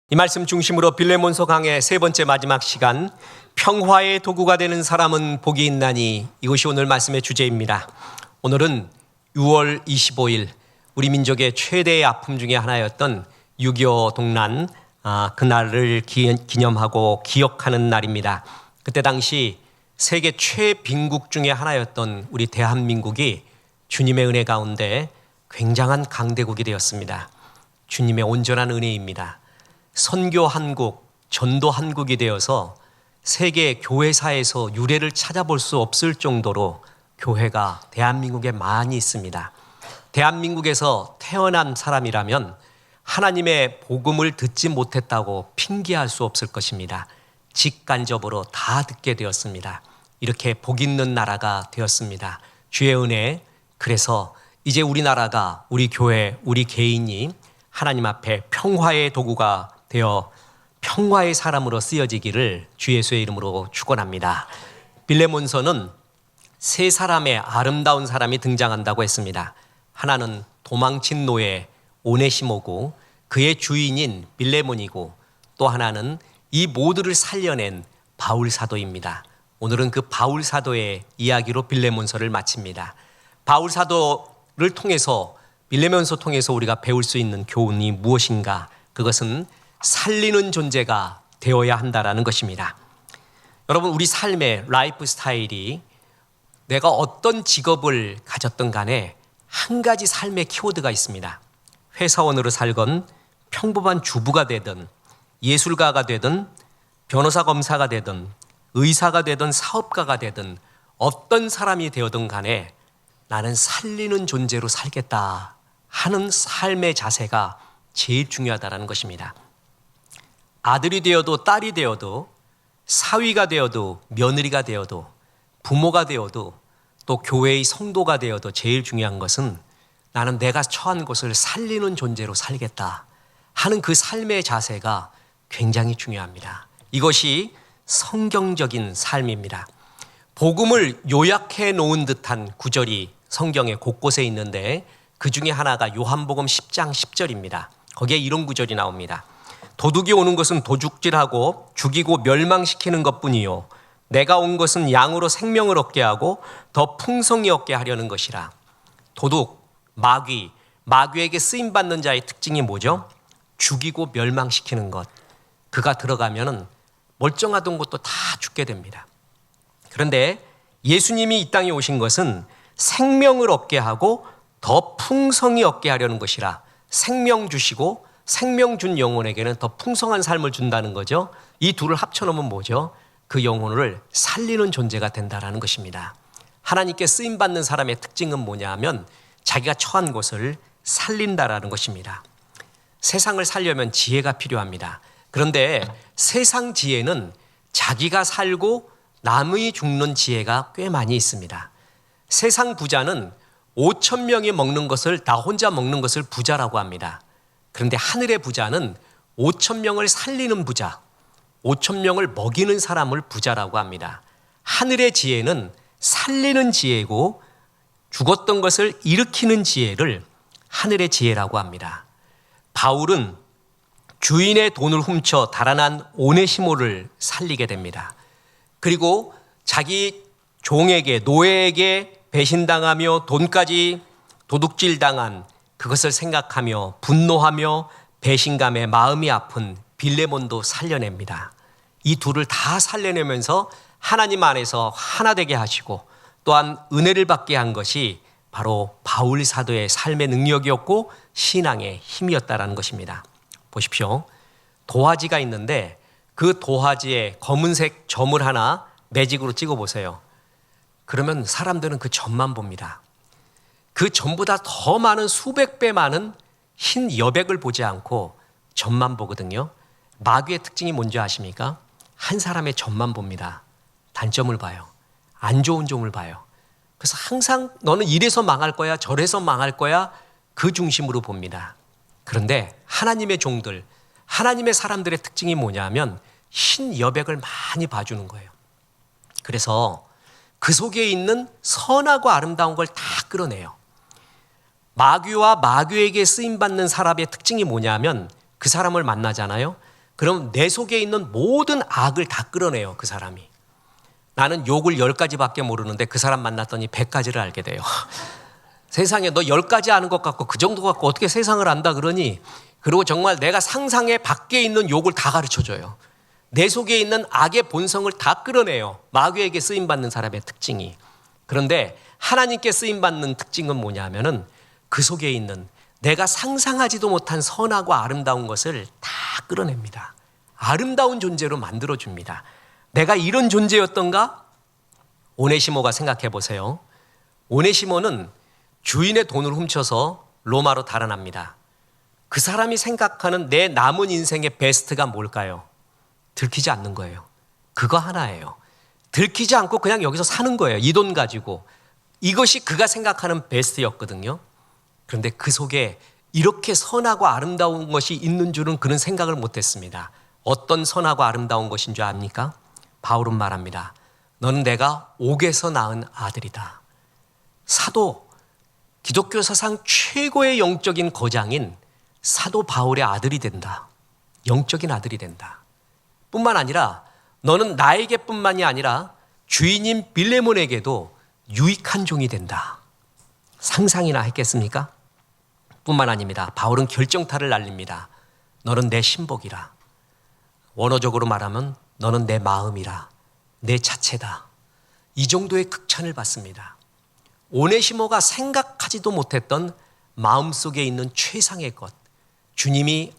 이 말씀 중심으로 빌레몬서 강의 세 번째 마지막 시간, 평화의 도구가 되는 사람은 복이 있나니, 이것이 오늘 말씀의 주제입니다. 오늘은 6월 25일 우리 민족의 최대의 아픔 중에 하나였던 6.25 동란, 그날을 기념하고 기억하는 날입니다. 그때 당시 세계 최빈국 중에 하나였던 우리 대한민국이 주님의 은혜 가운데 굉장한 강대국이 되었습니다. 주님의 온전한 은혜입니다. 선교 한국, 전도 한국이 되어서 세계 교회사에서 유례를 찾아볼 수 없을 정도로 교회가 대한민국에 많이 있습니다. 대한민국에서 태어난 사람이라면 하나님의 복음을 듣지 못했다고 핑계할 수 없을 것입니다. 직간접으로 다 듣게 되었습니다. 이렇게 복 있는 나라가 되었습니다. 주의 은혜. 그래서 이제 우리나라가, 우리 교회, 우리 개인이 하나님 앞에 평화의 도구가 되어 평화의 사람으로 쓰여지기를 주 예수의 이름으로 축원합니다. 빌레몬서는 세 사람의 아름다운 사람이 등장한다고 했습니다. 하나는 도망친 노예 오네시모고 그의 주인인 빌레몬이고, 또 하나는 이 모두를 살려낸 바울 사도입니다. 오늘은 그 바울 사도의 이야기로 빌레몬서를 마칩니다. 바울 사도를 통해서, 빌레몬서 통해서 우리가 배울 수 있는 교훈이 무엇인가? 그것은 살리는 존재가 되어야 한다라는 것입니다. 여러분, 우리 삶의 라이프 스타일이 내가 어떤 직업을 가졌든 간에 한 가지 삶의 키워드가 있습니다. 회사원으로 살건, 평범한 주부가 되든, 예술가가 되든, 변호사 검사가 되든, 의사가 되든, 사업가가 되든, 어떤 사람이 되어든 간에 나는 살리는 존재로 살겠다 하는 삶의 자세가 제일 중요하다는 것입니다. 아들이 되어도 딸이 되어도, 사위가 되어도, 며느리가 되어도, 부모가 되어도, 또 교회의 성도가 되어도 제일 중요한 것은 나는 내가 처한 곳을 살리는 존재로 살겠다 하는 그 삶의 자세가 굉장히 중요합니다. 이것이 성경적인 삶입니다. 복음을 요약해 놓은 듯한 구절이 성경에 곳곳에 있는데, 그 중에 하나가 요한복음 10장 10절입니다. 거기에 이런 구절이 나옵니다. 도둑이 오는 것은 도둑질하고 죽이고 멸망시키는 것뿐이요, 내가 온 것은 양으로 생명을 얻게 하고 더 풍성히 얻게 하려는 것이라. 도둑, 마귀에게 쓰임받는 자의 특징이 뭐죠? 죽이고 멸망시키는 것. 그가 들어가면 멀쩡하던 것도 다 죽게 됩니다. 그런데 예수님이 이 땅에 오신 것은 생명을 얻게 하고 더 풍성히 얻게 하려는 것이라. 생명 주시고 생명 준 영혼에게는 더 풍성한 삶을 준다는 거죠. 이 둘을 합쳐놓으면 뭐죠? 그 영혼을 살리는 존재가 된다는 것입니다. 하나님께 쓰임받는 사람의 특징은 뭐냐 하면 자기가 처한 곳을 살린다라는 것입니다. 세상을 살려면 지혜가 필요합니다. 그런데 세상 지혜는 자기가 살고 남의 죽는 지혜가 꽤 많이 있습니다. 세상 부자는 5천 명이 먹는 것을, 나 혼자 먹는 것을 부자라고 합니다. 그런데 하늘의 부자는 5천 명을 살리는 부자, 5천 명을 먹이는 사람을 부자라고 합니다. 하늘의 지혜는 살리는 지혜고, 죽었던 것을 일으키는 지혜를 하늘의 지혜라고 합니다. 바울은 주인의 돈을 훔쳐 달아난 오네시모를 살리게 됩니다. 그리고 자기 종에게, 노예에게 배신당하며 돈까지 도둑질당한 그것을 생각하며 분노하며 배신감에 마음이 아픈 빌레몬도 살려냅니다. 이 둘을 다 살려내면서 하나님 안에서 하나 되게 하시고, 또한 은혜를 받게 한 것이 바로 바울 사도의 삶의 능력이었고 신앙의 힘이었다라는 것입니다. 보십시오. 도화지가 있는데 그 도화지에 검은색 점을 하나 매직으로 찍어보세요. 그러면 사람들은 그 점만 봅니다. 그 점보다 더 많은, 수백 배 많은 흰 여백을 보지 않고 점만 보거든요. 마귀의 특징이 뭔지 아십니까? 한 사람의 점만 봅니다. 단점을 봐요. 안 좋은 점을 봐요. 그래서 항상 너는 이래서 망할 거야, 저래서 망할 거야, 그 중심으로 봅니다. 그런데 하나님의 종들, 하나님의 사람들의 특징이 뭐냐면 흰 여백을 많이 봐주는 거예요. 그래서 그 속에 있는 선하고 아름다운 걸 다 끌어내요. 마귀와 마귀에게 쓰임받는 사람의 특징이 뭐냐면 그 사람을 만나잖아요. 그럼 내 속에 있는 모든 악을 다 끌어내요, 그 사람이. 나는 욕을 10가지밖에 모르는데 그 사람 만났더니 100가지를 알게 돼요. 세상에 너 10가지 아는 것 같고 그 정도 갖고 어떻게 세상을 안다 그러니? 그리고 정말 내가 상상의 밖에 있는 욕을 다 가르쳐줘요. 내 속에 있는 악의 본성을 다 끌어내요. 마귀에게 쓰임받는 사람의 특징이. 그런데 하나님께 쓰임받는 특징은 뭐냐면은 그 속에 있는 내가 상상하지도 못한 선하고 아름다운 것을 다 끌어냅니다. 아름다운 존재로 만들어줍니다. 내가 이런 존재였던가? 오네시모가 생각해 보세요. 오네시모는 주인의 돈을 훔쳐서 로마로 달아납니다. 그 사람이 생각하는 내 남은 인생의 베스트가 뭘까요? 들키지 않는 거예요. 그거 하나예요. 들키지 않고 그냥 여기서 사는 거예요. 이 돈 가지고. 이것이 그가 생각하는 베스트였거든요. 그런데 그 속에 이렇게 선하고 아름다운 것이 있는 줄은 그는 생각을 못했습니다. 어떤 선하고 아름다운 것인 줄 압니까? 바울은 말합니다. 너는 내가 옥에서 낳은 아들이다. 사도, 기독교 사상 최고의 영적인 거장인 사도 바울의 아들이 된다. 영적인 아들이 된다. 뿐만 아니라 너는 나에게뿐만이 아니라 주인인 빌레몬에게도 유익한 종이 된다. 상상이나 했겠습니까? 뿐만 아닙니다. 바울은 결정타를 날립니다. 너는 내 신복이라. 원어적으로 말하면 너는 내 마음이라. 내 자체다. 이 정도의 극찬을 받습니다. 오네시모가 생각하지도 못했던 마음속에 있는 최상의 것. 주님이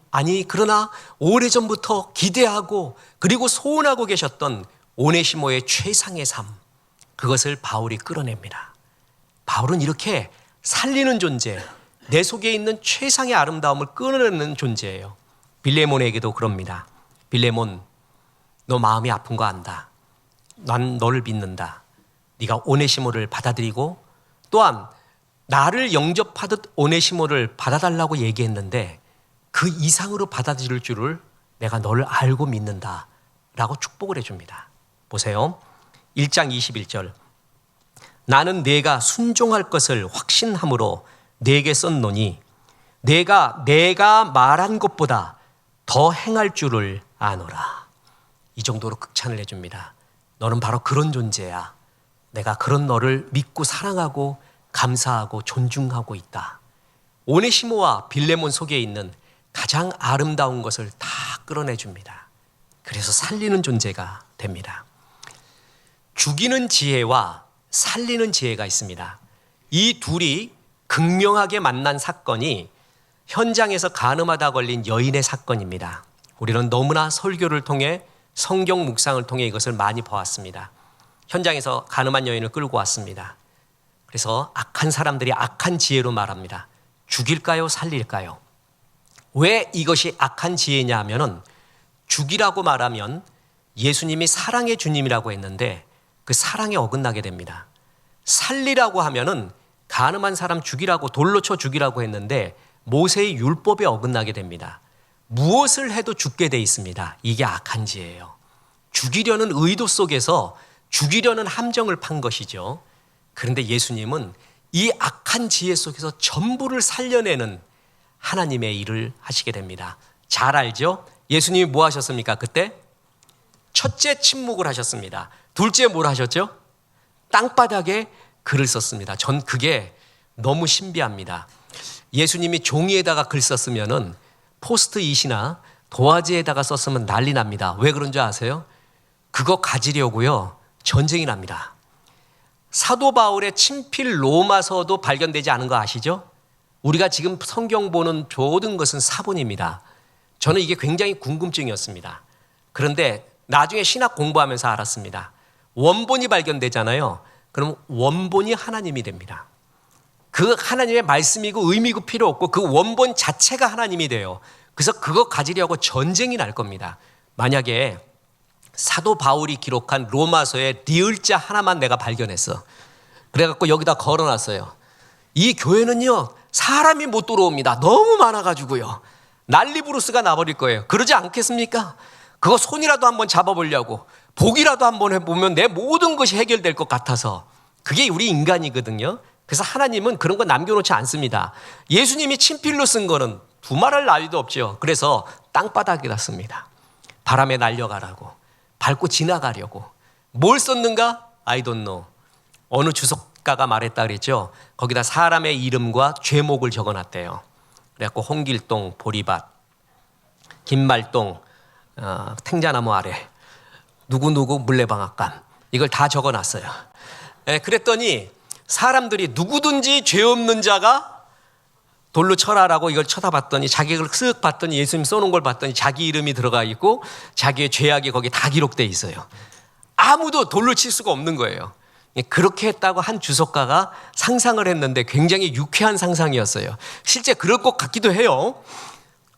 그러나 오래전부터 기대하고 그리고 소원하고 계셨던 오네시모의 최상의 삶. 그것을 바울이 끌어냅니다. 바울은 이렇게 살리는 존재, 내 속에 있는 최상의 아름다움을 끌어내는 존재예요. 빌레몬에게도 그럽니다. 빌레몬, 너 마음이 아픈 거 안다. 난 너를 믿는다. 네가 오네시모를 받아들이고 또한 나를 영접하듯 오네시모를 받아달라고 얘기했는데 그 이상으로 받아들일 줄을 내가 너를 알고 믿는다 라고 축복을 해줍니다. 보세요. 1장 21절. 나는 네가 순종할 것을 확신함으로 네게 썼노니 내가 말한 것보다 더 행할 줄을 아노라. 이 정도로 극찬을 해줍니다. 너는 바로 그런 존재야. 내가 그런 너를 믿고 사랑하고 감사하고 존중하고 있다. 오네시모와 빌레몬 속에 있는 가장 아름다운 것을 다 끌어내줍니다. 그래서 살리는 존재가 됩니다. 죽이는 지혜와 살리는 지혜가 있습니다. 이 둘이 극명하게 만난 사건이 현장에서 간음하다 걸린 여인의 사건입니다. 우리는 너무나 설교를 통해 성경 묵상을 통해 이것을 많이 보았습니다. 현장에서 간음한 여인을 끌고 왔습니다. 그래서 악한 사람들이 악한 지혜로 말합니다. 죽일까요? 살릴까요? 왜 이것이 악한 지혜냐 하면은 죽이라고 말하면 예수님이 사랑의 주님이라고 했는데 그 사랑에 어긋나게 됩니다. 살리라고 하면은 간음한 사람 죽이라고 돌로 쳐 죽이라고 했는데 모세의 율법에 어긋나게 됩니다. 무엇을 해도 죽게 돼 있습니다. 이게 악한 지혜예요. 죽이려는 의도 속에서 죽이려는 함정을 판 것이죠. 그런데 예수님은 이 악한 지혜 속에서 전부를 살려내는 하나님의 일을 하시게 됩니다. 잘 알죠? 예수님이 뭐 하셨습니까? 그때 첫째 침묵을 하셨습니다. 둘째 뭘 하셨죠? 땅바닥에 글을 썼습니다. 전 그게 너무 신비합니다. 예수님이 종이에다가 글 썼으면은 포스트잇이나 도화지에다가 썼으면 난리 납니다. 왜 그런 줄 아세요? 그거 가지려고요. 전쟁이 납니다. 사도 바울의 친필 로마서도 발견되지 않은 거 아시죠? 우리가 지금 성경 보는 모든 것은 사본입니다. 저는 이게 굉장히 궁금증이었습니다. 그런데 나중에 신학 공부하면서 알았습니다. 원본이 발견되잖아요. 그럼 원본이 하나님이 됩니다. 그 하나님의 말씀이고 의미고 필요 없고 그 원본 자체가 하나님이 돼요. 그래서 그거 가지려고 전쟁이 날 겁니다. 만약에 사도 바울이 기록한 로마서의 리을자 하나만 내가 발견했어. 그래갖고 여기다 걸어놨어요. 이 교회는요 사람이 못 들어옵니다. 너무 많아가지고요. 난리부르스가 나버릴 거예요. 그러지 않겠습니까? 그거 손이라도 한번 잡아보려고 보기라도 한번 해보면 내 모든 것이 해결될 것 같아서. 그게 우리 인간이거든요. 그래서 하나님은 그런 거 남겨놓지 않습니다. 예수님이 친필로 쓴 거는 두말할 나위도 없죠. 그래서 땅바닥에다 씁니다. 바람에 날려가라고, 밟고 지나가려고. 뭘 썼는가? I don't know. 어느 주석가가 말했다 그랬죠. 거기다 사람의 이름과 죄목을 적어놨대요. 그래갖고 홍길동 보리밭, 김말동 탱자나무 아래, 누구누구 물레방앗간, 이걸 다 적어놨어요. 그랬더니 사람들이 누구든지 죄 없는 자가 돌로 쳐라라고 이걸 쳐다봤더니, 자기를 쓱 봤더니 예수님 써놓은 걸 봤더니 자기 이름이 들어가 있고 자기의 죄악이 거기 다 기록돼 있어요. 아무도 돌로 칠 수가 없는 거예요. 그렇게 했다고 한 주석가가 상상을 했는데 굉장히 유쾌한 상상이었어요. 실제 그럴 것 같기도 해요.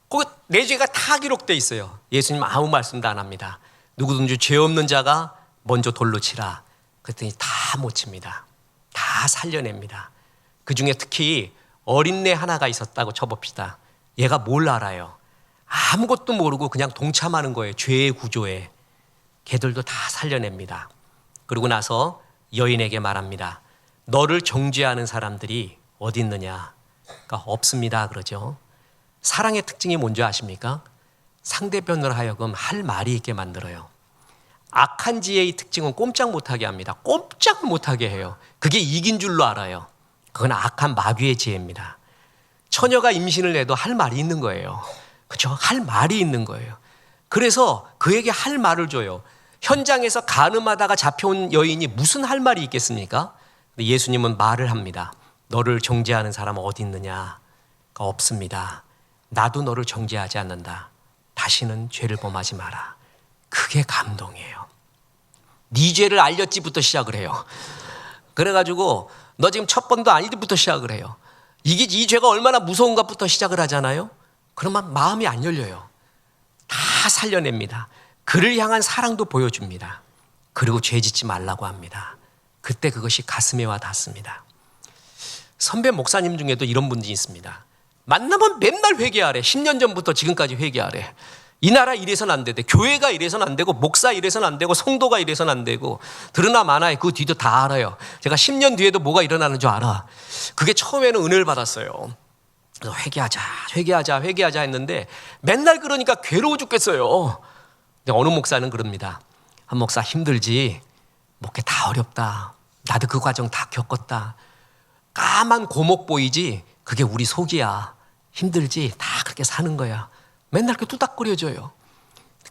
거기 내 죄가 다 기록돼 있어요. 예수님 아무 말씀도 안 합니다. 누구든지 죄 없는 자가 먼저 돌로 치라. 그랬더니 다 못 칩니다. 다 살려냅니다. 그중에 특히 어린애 하나가 있었다고 쳐봅시다. 얘가 뭘 알아요? 아무것도 모르고 그냥 동참하는 거예요. 죄의 구조에. 걔들도 다 살려냅니다. 그러고 나서 여인에게 말합니다. 너를 정죄하는 사람들이 어디 있느냐? 그러니까 없습니다 그러죠. 사랑의 특징이 뭔지 아십니까? 상대편으로 하여금 할 말이 있게 만들어요. 악한 지혜의 특징은 꼼짝 못하게 합니다. 꼼짝 못하게 해요. 그게 이긴 줄로 알아요. 그건 악한 마귀의 지혜입니다. 처녀가 임신을 해도 할 말이 있는 거예요. 그렇죠? 할 말이 있는 거예요. 그래서 그에게 할 말을 줘요. 현장에서 간음하다가 잡혀온 여인이 무슨 할 말이 있겠습니까? 근데 예수님은 말을 합니다. 너를 정죄하는 사람은 어디 있느냐? 없습니다. 나도 너를 정죄하지 않는다. 다시는 죄를 범하지 마라. 그게 감동이에요. 네 죄를 알렸지부터 시작을 해요. 그래가지고 너 지금 첫 번도 아니지부터 시작을 해요. 이 죄가 얼마나 무서운가부터 시작을 하잖아요. 그러면 마음이 안 열려요. 다 살려냅니다. 그를 향한 사랑도 보여줍니다. 그리고 죄 짓지 말라고 합니다. 그때 그것이 가슴에 와 닿습니다. 선배 목사님 중에도 이런 분이 있습니다. 만나면 맨날 회개하래. 10년 전부터 지금까지 회개하래. 이 나라 이래서는 안 되대. 교회가 이래서는 안 되고, 목사 이래서는 안 되고, 성도가 이래서는 안 되고, 들으나 마나에 그 뒤도 다 알아요. 제가 10년 뒤에도 뭐가 일어나는 줄 알아. 그게 처음에는 은혜를 받았어요. 그래서 회개하자 했는데 맨날 그러니까 괴로워 죽겠어요. 근데 어느 목사는 그럽니다. 한 목사 힘들지? 목회 다 어렵다. 나도 그 과정 다 겪었다. 까만 고목 보이지? 그게 우리 속이야. 힘들지? 다 그렇게 사는 거야. 맨날 이렇게 뚜닥거려줘요.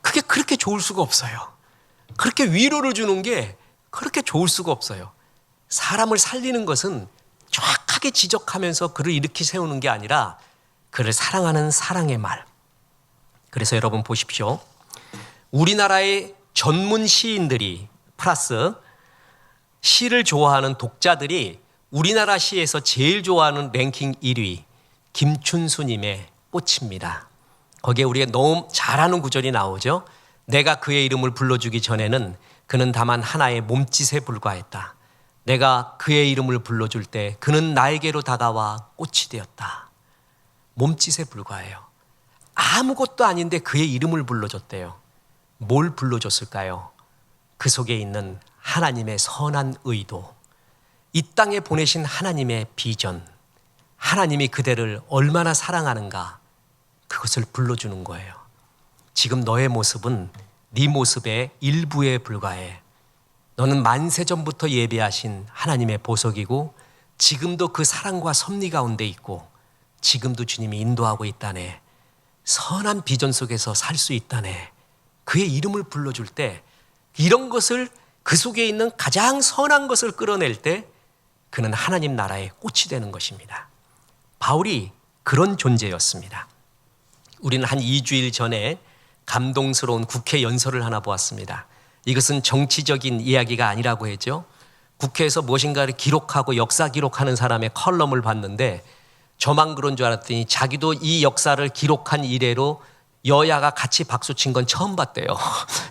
그게 그렇게 좋을 수가 없어요. 그렇게 위로를 주는 게 그렇게 좋을 수가 없어요. 사람을 살리는 것은 정확하게 지적하면서 그를 일으키 세우는 게 아니라 그를 사랑하는 사랑의 말. 그래서 여러분 보십시오. 우리나라의 전문 시인들이 플러스 시를 좋아하는 독자들이 우리나라 시에서 제일 좋아하는 랭킹 1위 김춘수님의 꽃입니다. 거기에 우리가 너무 잘하는 구절이 나오죠. 내가 그의 이름을 불러주기 전에는 그는 다만 하나의 몸짓에 불과했다. 내가 그의 이름을 불러줄 때 그는 나에게로 다가와 꽃이 되었다. 몸짓에 불과해요. 아무것도 아닌데 그의 이름을 불러줬대요. 뭘 불러줬을까요? 그 속에 있는 하나님의 선한 의도, 이 땅에 보내신 하나님의 비전, 하나님이 그대를 얼마나 사랑하는가, 그것을 불러주는 거예요. 지금 너의 모습은 네 모습의 일부에 불과해. 너는 만세전부터 예배하신 하나님의 보석이고 지금도 그 사랑과 섭리 가운데 있고 지금도 주님이 인도하고 있다네. 선한 비전 속에서 살 수 있다네. 그의 이름을 불러줄 때 이런 것을 그 속에 있는 가장 선한 것을 끌어낼 때 그는 하나님 나라의 꽃이 되는 것입니다. 바울이 그런 존재였습니다. 우리는 한 2주일 전에 감동스러운 국회 연설을 하나 보았습니다. 이것은 정치적인 이야기가 아니라고 했죠. 국회에서 무엇인가를 기록하고 역사 기록하는 사람의 컬럼을 봤는데 저만 그런 줄 알았더니 자기도 이 역사를 기록한 이래로 여야가 같이 박수 친 건 처음 봤대요.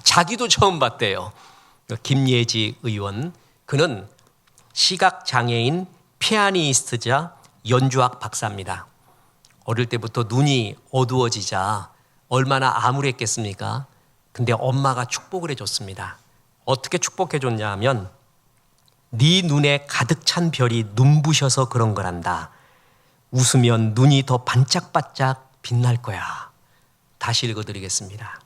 자기도 처음 봤대요. 김예지 의원, 그는 시각장애인 피아니스트자 연주학 박사입니다. 어릴 때부터 눈이 어두워지자 얼마나 암울했겠습니까? 근데 엄마가 축복을 해줬습니다. 어떻게 축복해 줬냐 하면 네 눈에 가득 찬 별이 눈부셔서 그런 거란다. 웃으면 눈이 더 반짝반짝 빛날 거야. 다시 읽어드리겠습니다.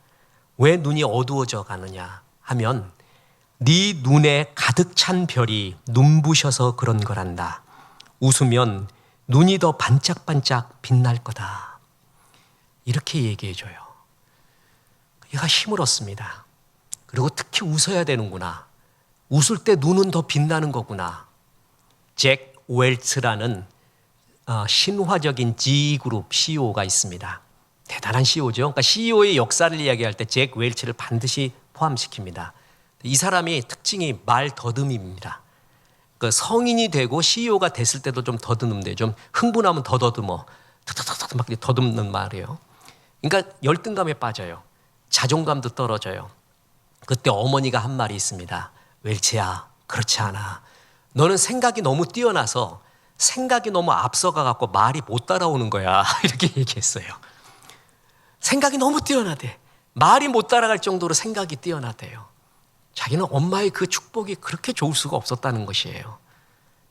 왜 눈이 어두워져 가느냐 하면 네 눈에 가득 찬 별이 눈부셔서 그런 거란다. 웃으면 눈이 더 반짝반짝 빛날 거다. 이렇게 얘기해 줘요. 얘가 힘을 얻습니다. 그리고 특히 웃어야 되는구나. 웃을 때 눈은 더 빛나는 거구나. 잭 웰츠라는 신화적인 G그룹 CEO가 있습니다. 대단한 CEO죠. 그러니까 CEO의 역사를 이야기할 때 잭 웰츠를 반드시 포함시킵니다. 이 사람이 특징이 말 더듬입니다. 그 성인이 되고 CEO가 됐을 때도 좀 더듬는데 좀 흥분하면 더 더듬어. 탁탁탁탁 막 더듬는 말이에요. 그러니까 열등감에 빠져요. 자존감도 떨어져요. 그때 어머니가 한 말이 있습니다. 웰츠야, 그렇지 않아. 너는 생각이 너무 뛰어나서 생각이 너무 앞서가 갖고 말이 못 따라오는 거야. 이렇게 얘기했어요. 생각이 너무 뛰어나대. 말이 못 따라갈 정도로 생각이 뛰어나대요. 자기는 엄마의 그 축복이 그렇게 좋을 수가 없었다는 것이에요.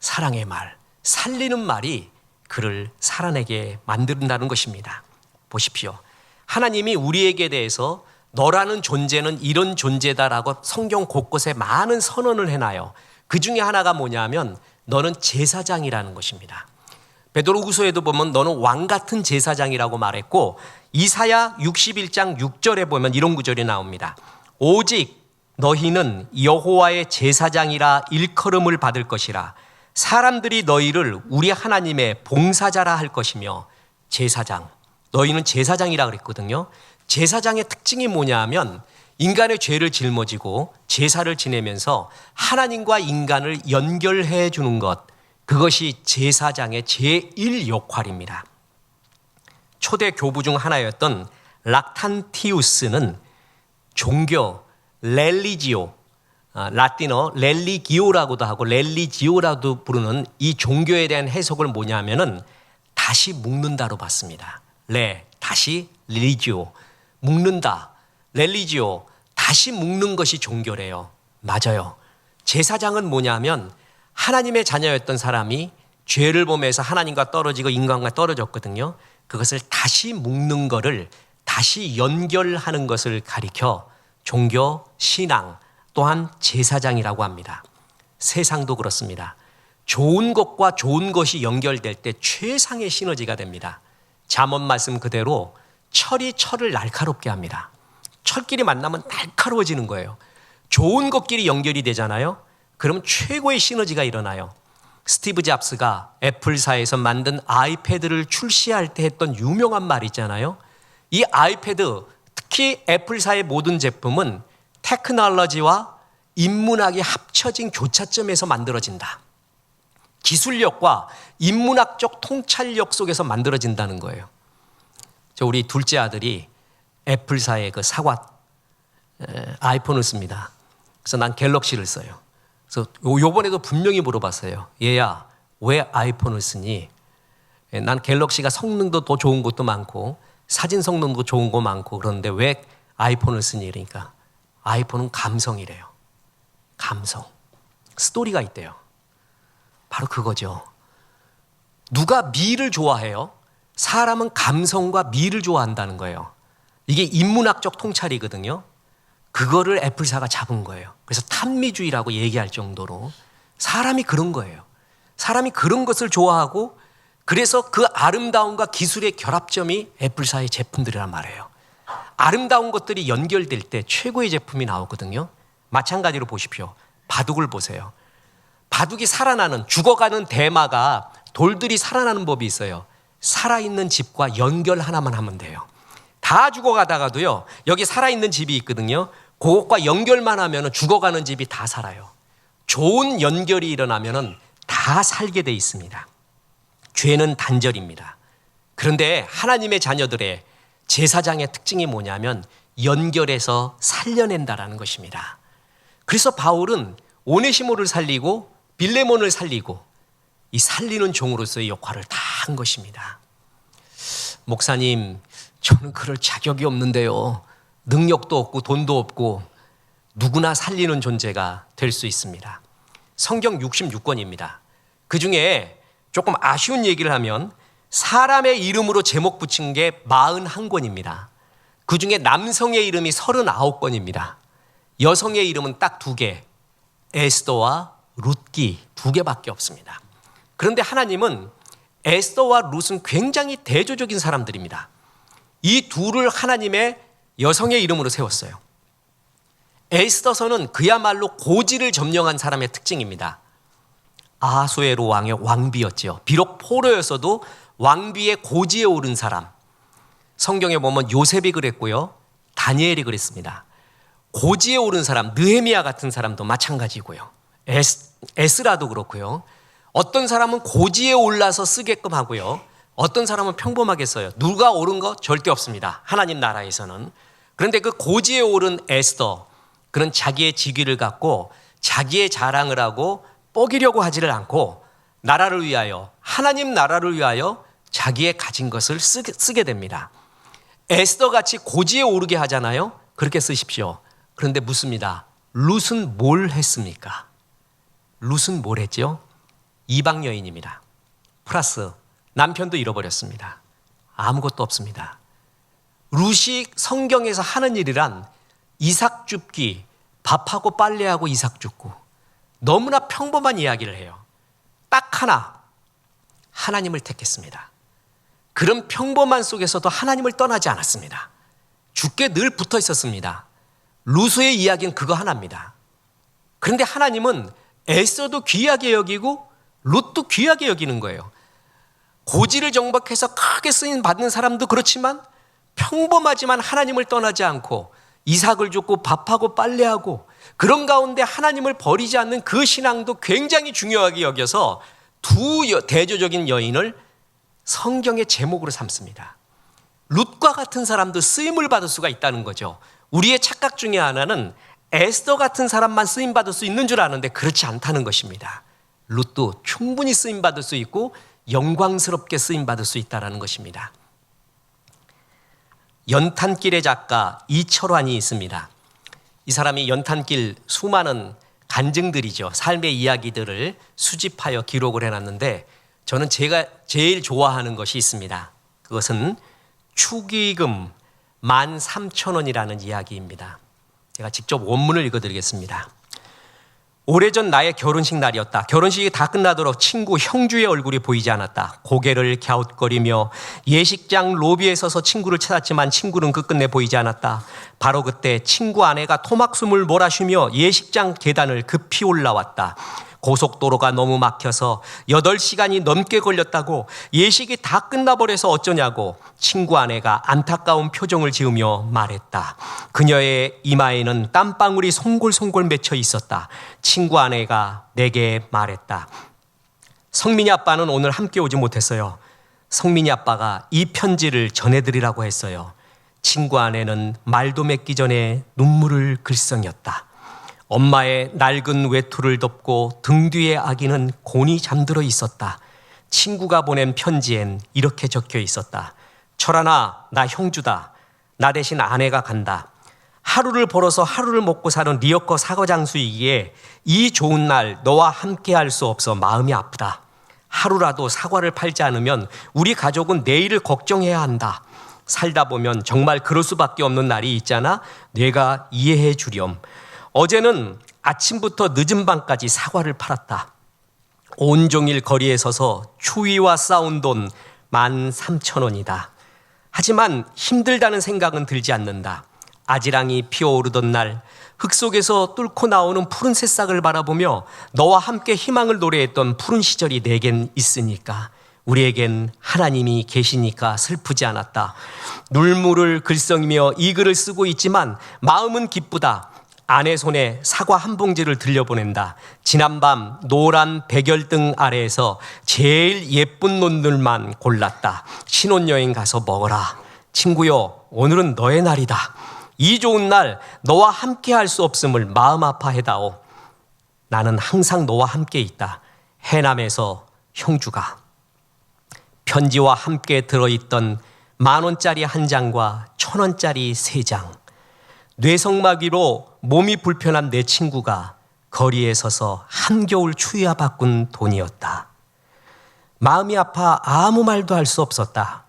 사랑의 말, 살리는 말이 그를 살아내게 만든다는 것입니다. 보십시오. 하나님이 우리에게 대해서 너라는 존재는 이런 존재다라고 성경 곳곳에 많은 선언을 해놔요. 그 중에 하나가 뭐냐면 너는 제사장이라는 것입니다. 베드로후서에도 보면 너는 왕 같은 제사장이라고 말했고 이사야 61장 6절에 보면 이런 구절이 나옵니다. 오직 너희는 여호와의 제사장이라 일컬음을 받을 것이라. 사람들이 너희를 우리 하나님의 봉사자라 할 것이며. 제사장, 너희는 제사장이라 그랬거든요. 제사장의 특징이 뭐냐면 인간의 죄를 짊어지고 제사를 지내면서 하나님과 인간을 연결해 주는 것, 그것이 제사장의 제1 역할입니다. 초대 교부 중 하나였던 락탄티우스는 종교, 렐리지오, 라틴어 렐리기오라고도 하고 렐리지오라도 부르는 이 종교에 대한 해석을 뭐냐면은 다시 묶는다로 봤습니다. 다시 리지오, 묶는다. 렐리지오, 다시 묶는 것이 종교래요. 맞아요. 제사장은 뭐냐면 하나님의 자녀였던 사람이 죄를 범해서 하나님과 떨어지고 인간과 떨어졌거든요. 그것을 다시 묶는 거를 다시 연결하는 것을 가리켜 종교, 신앙, 또한 제사장이라고 합니다. 세상도 그렇습니다. 좋은 것과 좋은 것이 연결될 때 최상의 시너지가 됩니다. 잠언 말씀 그대로 철이 철을 날카롭게 합니다. 철끼리 만나면 날카로워지는 거예요. 좋은 것끼리 연결이 되잖아요. 그러면 최고의 시너지가 일어나요. 스티브 잡스가 애플사에서 만든 아이패드를 출시할 때 했던 유명한 말 있잖아요. 이 아이패드, 특히 애플사의 모든 제품은 테크놀로지와 인문학이 합쳐진 교차점에서 만들어진다. 기술력과 인문학적 통찰력 속에서 만들어진다는 거예요. 우리 둘째 아들이 애플사의 그 사과 아이폰을 씁니다. 그래서 난 갤럭시를 써요. 그래서 요번에도 분명히 물어봤어요. 얘야, 왜 아이폰을 쓰니? 난 갤럭시가 성능도 더 좋은 것도 많고 사진 성능도 좋은 거 많고 그런데 왜 아이폰을 쓰니? 그러니까 아이폰은 감성이래요. 감성. 스토리가 있대요. 바로 그거죠. 누가 미를 좋아해요? 사람은 감성과 미를 좋아한다는 거예요. 이게 인문학적 통찰이거든요. 그거를 애플사가 잡은 거예요. 그래서 탐미주의라고 얘기할 정도로 사람이 그런 거예요. 사람이 그런 것을 좋아하고 그래서 그 아름다움과 기술의 결합점이 애플사의 제품들이란 말이에요. 아름다운 것들이 연결될 때 최고의 제품이 나오거든요. 마찬가지로 보십시오. 바둑을 보세요. 바둑이 살아나는, 죽어가는 대마가 돌들이 살아나는 법이 있어요. 살아있는 집과 연결 하나만 하면 돼요. 다 죽어가다가도요, 여기 살아있는 집이 있거든요. 그것과 연결만 하면 죽어가는 집이 다 살아요. 좋은 연결이 일어나면 다 살게 돼 있습니다. 죄는 단절입니다. 그런데 하나님의 자녀들의 제사장의 특징이 뭐냐면 연결해서 살려낸다라는 것입니다. 그래서 바울은 오네시모를 살리고 빌레몬을 살리고 이 살리는 종으로서의 역할을 다 한 것입니다. 목사님, 저는 그럴 자격이 없는데요. 능력도 없고 돈도 없고 누구나 살리는 존재가 될 수 있습니다. 성경 66권입니다. 그중에 조금 아쉬운 얘기를 하면 사람의 이름으로 제목 붙인 게 41권입니다. 그 중에 남성의 이름이 39건입니다. 여성의 이름은 딱 2개, 에스더와 룻기 2개밖에 없습니다. 그런데 하나님은 에스더와 룻은 굉장히 대조적인 사람들입니다. 이 둘을 하나님의 여성의 이름으로 세웠어요. 에스더서는 그야말로 고지를 점령한 사람의 특징입니다. 아하수에로 왕의 왕비였죠. 비록 포로였어도 왕비의 고지에 오른 사람. 성경에 보면 요셉이 그랬고요, 다니엘이 그랬습니다. 고지에 오른 사람, 느헤미야 같은 사람도 마찬가지고요, 에스라도 그렇고요. 어떤 사람은 고지에 올라서 쓰게끔 하고요, 어떤 사람은 평범하게 써요. 누가 옳은 거 절대 없습니다, 하나님 나라에서는. 그런데 그 고지에 오른 에스더, 그는 자기의 직위를 갖고 자기의 자랑을 하고 뻐기려고 하지를 않고 나라를 위하여, 하나님 나라를 위하여 자기의 가진 것을 쓰게 됩니다. 에스더같이 고지에 오르게 하잖아요. 그렇게 쓰십시오. 그런데 묻습니다. 룻은 뭘 했습니까? 룻은 뭘 했죠? 이방 여인입니다. 플러스 남편도 잃어버렸습니다. 아무것도 없습니다. 룻이 성경에서 하는 일이란 이삭 줍기, 밥하고 빨래하고 이삭 줍고, 너무나 평범한 이야기를 해요. 딱 하나, 하나님을 택했습니다. 그런 평범한 속에서도 하나님을 떠나지 않았습니다. 주께 늘 붙어 있었습니다. 룻의 이야기는 그거 하나입니다. 그런데 하나님은 에스더도 귀하게 여기고 룻도 귀하게 여기는 거예요. 고지를 정박해서 크게 쓰임 받는 사람도 그렇지만 평범하지만 하나님을 떠나지 않고 이삭을 줍고 밥하고 빨래하고 그런 가운데 하나님을 버리지 않는 그 신앙도 굉장히 중요하게 여겨서 두 대조적인 여인을 성경의 제목으로 삼습니다. 룻과 같은 사람도 쓰임을 받을 수가 있다는 거죠. 우리의 착각 중에 하나는 에스더 같은 사람만 쓰임 받을 수 있는 줄 아는데 그렇지 않다는 것입니다. 룻도 충분히 쓰임 받을 수 있고 영광스럽게 쓰임 받을 수 있다는 것입니다. 연탄길의 작가 이철환이 있습니다. 이 사람이 연탄길 수많은 간증들이죠, 삶의 이야기들을 수집하여 기록을 해놨는데 저는 제가 제일 좋아하는 것이 있습니다. 그것은 축의금 13,000원이라는 이야기입니다. 제가 직접 원문을 읽어드리겠습니다. 오래전 나의 결혼식 날이었다. 결혼식이 다 끝나도록 친구 형주의 얼굴이 보이지 않았다. 고개를 갸웃거리며 예식장 로비에 서서 친구를 찾았지만 친구는 끝끝내 보이지 않았다. 바로 그때 친구 아내가 토막숨을 몰아쉬며 예식장 계단을 급히 올라왔다. 고속도로가 너무 막혀서 8시간이 넘게 걸렸다고, 예식이 다 끝나버려서 어쩌냐고 친구 아내가 안타까운 표정을 지으며 말했다. 그녀의 이마에는 땀방울이 송골송골 맺혀 있었다. 친구 아내가 내게 말했다. 성민이 아빠는 오늘 함께 오지 못했어요. 성민이 아빠가 이 편지를 전해드리라고 했어요. 친구 아내는 말도 맺기 전에 눈물을 글썽였다. 엄마의 낡은 외투를 덮고 등 뒤에 아기는 곤히 잠들어 있었다. 친구가 보낸 편지엔 이렇게 적혀 있었다. 철아나, 나 형주다. 나 대신 아내가 간다. 하루를 벌어서 하루를 먹고 사는 리어커 사과장수이기에 이 좋은 날 너와 함께 할 수 없어 마음이 아프다. 하루라도 사과를 팔지 않으면 우리 가족은 내일을 걱정해야 한다. 살다 보면 정말 그럴 수밖에 없는 날이 있잖아. 내가 이해해 주렴. 어제는 아침부터 늦은 밤까지 사과를 팔았다. 온종일 거리에 서서 추위와 싸운 돈 13,000원이다. 하지만 힘들다는 생각은 들지 않는다. 아지랑이 피어오르던 날 흙 속에서 뚫고 나오는 푸른 새싹을 바라보며 너와 함께 희망을 노래했던 푸른 시절이 내겐 있으니까, 우리에겐 하나님이 계시니까 슬프지 않았다. 눈물을 글썽이며 이 글을 쓰고 있지만 마음은 기쁘다. 아내 손에 사과 한 봉지를 들려보낸다. 지난밤 노란 백열등 아래에서 제일 예쁜 논들만 골랐다. 신혼여행 가서 먹어라. 친구여, 오늘은 너의 날이다. 이 좋은 날 너와 함께 할 수 없음을 마음 아파해다오. 나는 항상 너와 함께 있다. 해남에서 형주가. 편지와 함께 들어있던 10,000원짜리 한 장과 1,000원짜리 3장. 뇌성마비로 몸이 불편한 내 친구가 거리에 서서 한겨울 추위와 바꾼 돈이었다. 마음이 아파 아무 말도 할 수 없었다.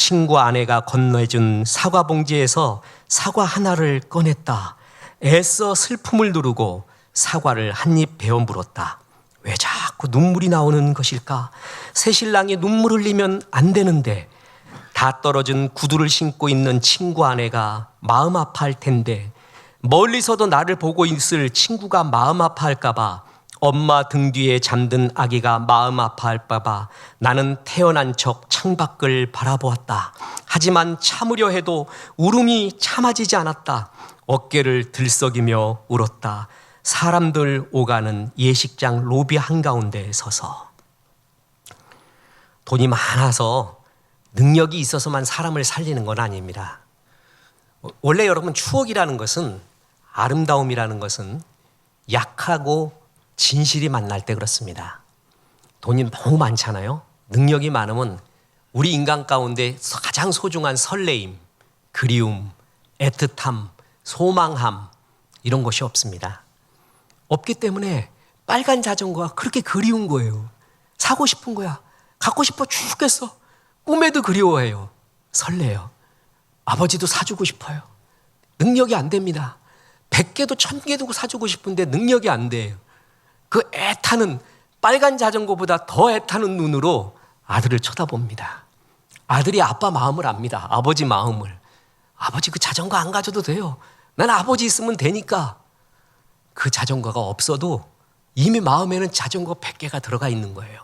친구 아내가 건네준 사과 봉지에서 사과 하나를 꺼냈다. 애써 슬픔을 누르고 사과를 한 입 베어 물었다. 왜 자꾸 눈물이 나오는 것일까? 새신랑이 눈물 흘리면 안 되는데 다 떨어진 구두를 신고 있는 친구 아내가 마음 아파할 텐데 멀리서도 나를 보고 있을 친구가 마음 아파할까 봐 엄마 등 뒤에 잠든 아기가 마음 아파할까 봐 나는 태어난 척 창밖을 바라보았다. 하지만 참으려 해도 울음이 참아지지 않았다. 어깨를 들썩이며 울었다. 사람들 오가는 예식장 로비 한가운데 서서. 돈이 많아서 능력이 있어서만 사람을 살리는 건 아닙니다. 원래 여러분 추억이라는 것은, 아름다움이라는 것은 약하고 진실이 만날 때 그렇습니다. 돈이 너무 많잖아요. 능력이 많으면 우리 인간 가운데 가장 소중한 설레임, 그리움, 애틋함, 소망함 이런 것이 없습니다. 없기 때문에 빨간 자전거가 그렇게 그리운 거예요. 사고 싶은 거야. 갖고 싶어 죽겠어. 꿈에도 그리워해요. 설레요. 아버지도 사주고 싶어요. 능력이 안 됩니다. 100개도 1000개도 사주고 싶은데 능력이 안 돼요. 그 애타는, 빨간 자전거보다 더 애타는 눈으로 아들을 쳐다봅니다. 아들이 아빠 마음을 압니다. 아버지 마음을. 아버지 그 자전거 안 가져도 돼요. 난 아버지 있으면 되니까. 그 자전거가 없어도 이미 마음에는 자전거 100개가 들어가 있는 거예요.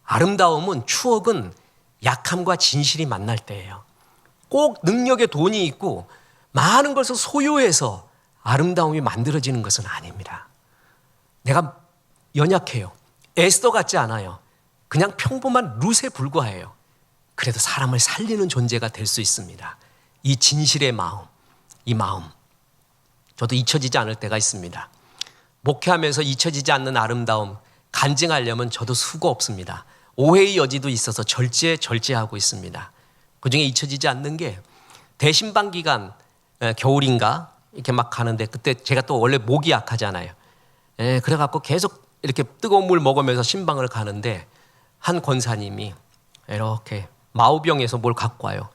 아름다움은, 추억은 약함과 진실이 만날 때예요. 꼭 능력에 돈이 있고 많은 것을 소유해서 아름다움이 만들어지는 것은 아닙니다. 내가 연약해요. 에스더 같지 않아요. 그냥 평범한 룻에 불과해요. 그래도 사람을 살리는 존재가 될 수 있습니다. 이 진실의 마음, 이 마음. 저도 잊혀지지 않을 때가 있습니다. 목회하면서 잊혀지지 않는 아름다움 간증하려면 저도 수고 없습니다. 오해의 여지도 있어서 절제하고 있습니다. 그중에 잊혀지지 않는 게 대신방 기간, 겨울인가 이렇게 막 가는데, 그때 제가 또 원래 목이 약하잖아요. 그래갖고 계속 이렇게 뜨거운 물 먹으면서 신방을 가는데 한 권사님이 이렇게 마오병에서 뭘 갖고 와요.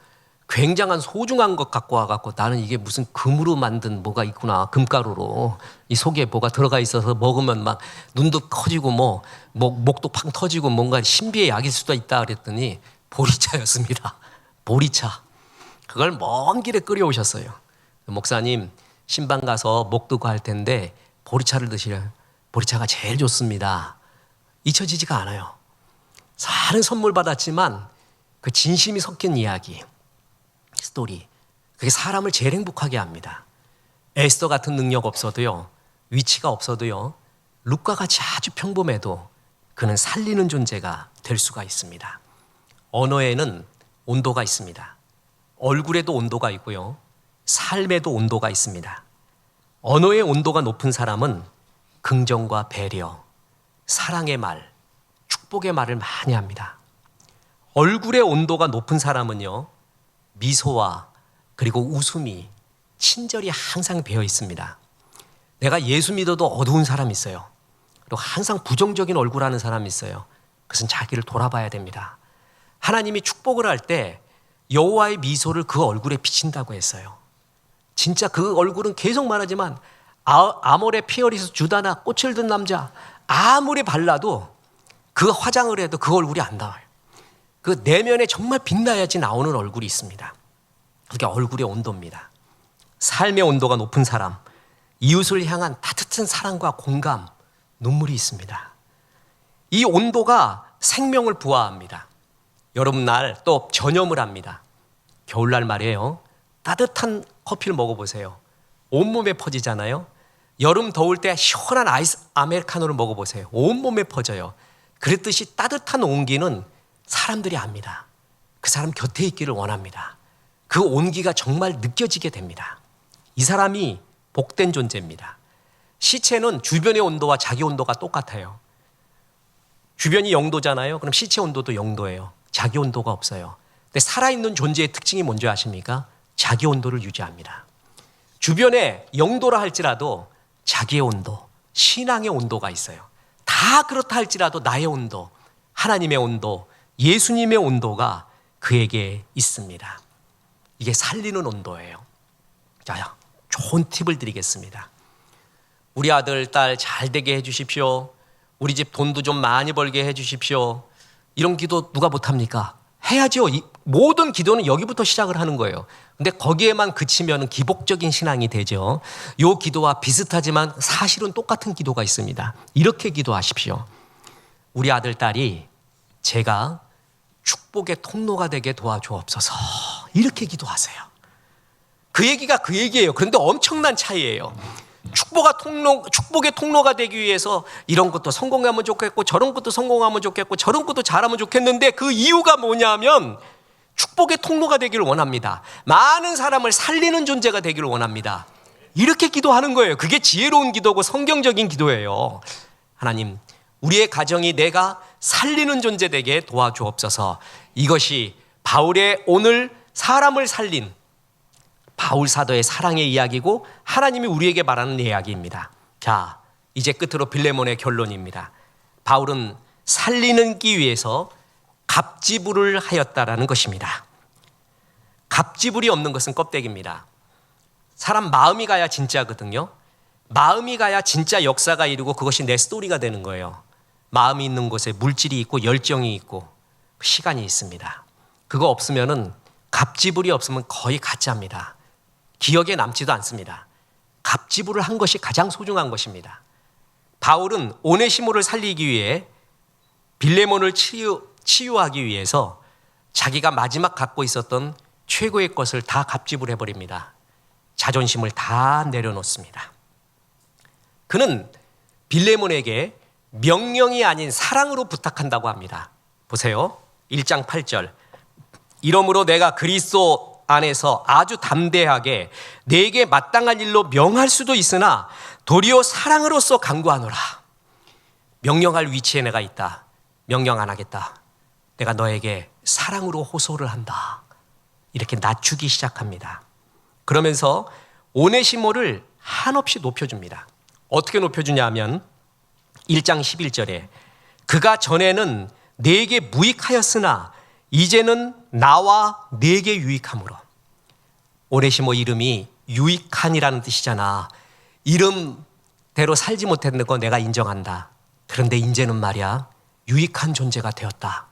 굉장한 소중한 것 갖고 와갖고, 나는 이게 무슨 금으로 만든 뭐가 있구나, 금가루로 이 속에 뭐가 들어가 있어서 먹으면 막 눈도 커지고 목도 팡 터지고 뭔가 신비의 약일 수도 있다 그랬더니 보리차였습니다. 보리차. 그걸 먼 길에 끓여오셨어요. 목사님, 신방 가서 목두고 할 텐데 보리차를 드시래요. 보리차가 제일 좋습니다. 잊혀지지가 않아요. 사는 선물 받았지만 그 진심이 섞인 이야기, 스토리, 그게 사람을 제일 행복하게 합니다. 에스더 같은 능력 없어도요, 위치가 없어도요, 룻과 같이 아주 평범해도 그는 살리는 존재가 될 수가 있습니다. 언어에는 온도가 있습니다. 얼굴에도 온도가 있고요, 삶에도 온도가 있습니다. 언어의 온도가 높은 사람은 긍정과 배려, 사랑의 말, 축복의 말을 많이 합니다. 얼굴의 온도가 높은 사람은요, 미소와 그리고 웃음이, 친절이 항상 배어 있습니다. 내가 예수 믿어도 어두운 사람이 있어요. 그리고 항상 부정적인 얼굴 하는 사람이 있어요. 그것은 자기를 돌아봐야 됩니다. 하나님이 축복을 할 때 여호와의 미소를 그 얼굴에 비친다고 했어요. 진짜 그 얼굴은 계속 말하지만 아몰의 피어리스 주다나 꽃을 든 남자, 아무리 발라도 그 화장을 해도 그 얼굴이 안 나와요. 그 내면에 정말 빛나야지 나오는 얼굴이 있습니다. 그게 얼굴의 온도입니다. 삶의 온도가 높은 사람, 이웃을 향한 따뜻한 사랑과 공감, 눈물이 있습니다. 이 온도가 생명을 부화합니다. 여름날 또 전염을 합니다. 겨울날 말이에요. 따뜻한 커피를 먹어보세요. 온몸에 퍼지잖아요. 여름 더울 때 시원한 아이스 아메리카노를 먹어보세요. 온몸에 퍼져요. 그랬듯이 따뜻한 온기는 사람들이 압니다. 그 사람 곁에 있기를 원합니다. 그 온기가 정말 느껴지게 됩니다. 이 사람이 복된 존재입니다. 시체는 주변의 온도와 자기 온도가 똑같아요. 주변이 0도잖아요. 그럼 시체 온도도 0도예요. 자기 온도가 없어요. 근데 살아있는 존재의 특징이 뭔지 아십니까? 자기 온도를 유지합니다. 주변에 0도라 할지라도 자기의 온도, 신앙의 온도가 있어요. 다 그렇다 할지라도 나의 온도, 하나님의 온도, 예수님의 온도가 그에게 있습니다. 이게 살리는 온도예요. 자, 좋은 팁을 드리겠습니다. 우리 아들, 딸 잘 되게 해주십시오. 우리 집 돈도 좀 많이 벌게 해주십시오. 이런 기도 누가 못합니까? 해야죠. 모든 기도는 여기부터 시작을 하는 거예요. 근데 거기에만 그치면 기복적인 신앙이 되죠. 이 기도와 비슷하지만 사실은 똑같은 기도가 있습니다. 이렇게 기도하십시오. 우리 아들, 딸이 제가 축복의 통로가 되게 도와주옵소서. 이렇게 기도하세요. 그 얘기가 그 얘기예요. 그런데 엄청난 차이예요. 축복의 통로가 되기 위해서 이런 것도 성공하면 좋겠고 저런 것도 성공하면 좋겠고 저런 것도 잘하면 좋겠는데 그 이유가 뭐냐면 축복의 통로가 되기를 원합니다. 많은 사람을 살리는 존재가 되기를 원합니다. 이렇게 기도하는 거예요. 그게 지혜로운 기도고 성경적인 기도예요. 하나님, 우리의 가정이 내가 살리는 존재 되게 도와주옵소서. 이것이 바울의 오늘 사람을 살린 바울 사도의 사랑의 이야기고 하나님이 우리에게 말하는 이야기입니다. 자, 이제 끝으로 빌레몬의 결론입니다. 바울은 살리는 기 위해서 갑지불을 하였다라는 것입니다. 갑지불이 없는 것은 껍데기입니다. 사람 마음이 가야 진짜거든요. 마음이 가야 진짜 역사가 이루고 그것이 내 스토리가 되는 거예요. 마음이 있는 곳에 물질이 있고 열정이 있고 시간이 있습니다. 그거 없으면은 갑지불이 없으면 거의 가짜입니다. 기억에 남지도 않습니다. 갑지불을 한 것이 가장 소중한 것입니다. 바울은 오네시모를 살리기 위해 빌레몬을 치유하기 위해서 자기가 마지막 갖고 있었던 최고의 것을 다 갑지불해버립니다. 자존심을 다 내려놓습니다. 그는 빌레몬에게 명령이 아닌 사랑으로 부탁한다고 합니다. 보세요. 1장 8절. 이러므로 내가 그리스도 안에서 아주 담대하게 내게 마땅할 일로 명할 수도 있으나 도리어 사랑으로서 간구하노라. 명령할 위치에 내가 있다. 명령 안 하겠다. 내가 너에게 사랑으로 호소를 한다. 이렇게 낮추기 시작합니다. 그러면서 오네시모를 한없이 높여줍니다. 어떻게 높여주냐 하면 1장 11절에 그가 전에는 내게 무익하였으나 이제는 나와 내게 유익함으로. 오네시모 이름이 유익한이라는 뜻이잖아. 이름대로 살지 못했는 거 내가 인정한다. 그런데 이제는 말이야 유익한 존재가 되었다.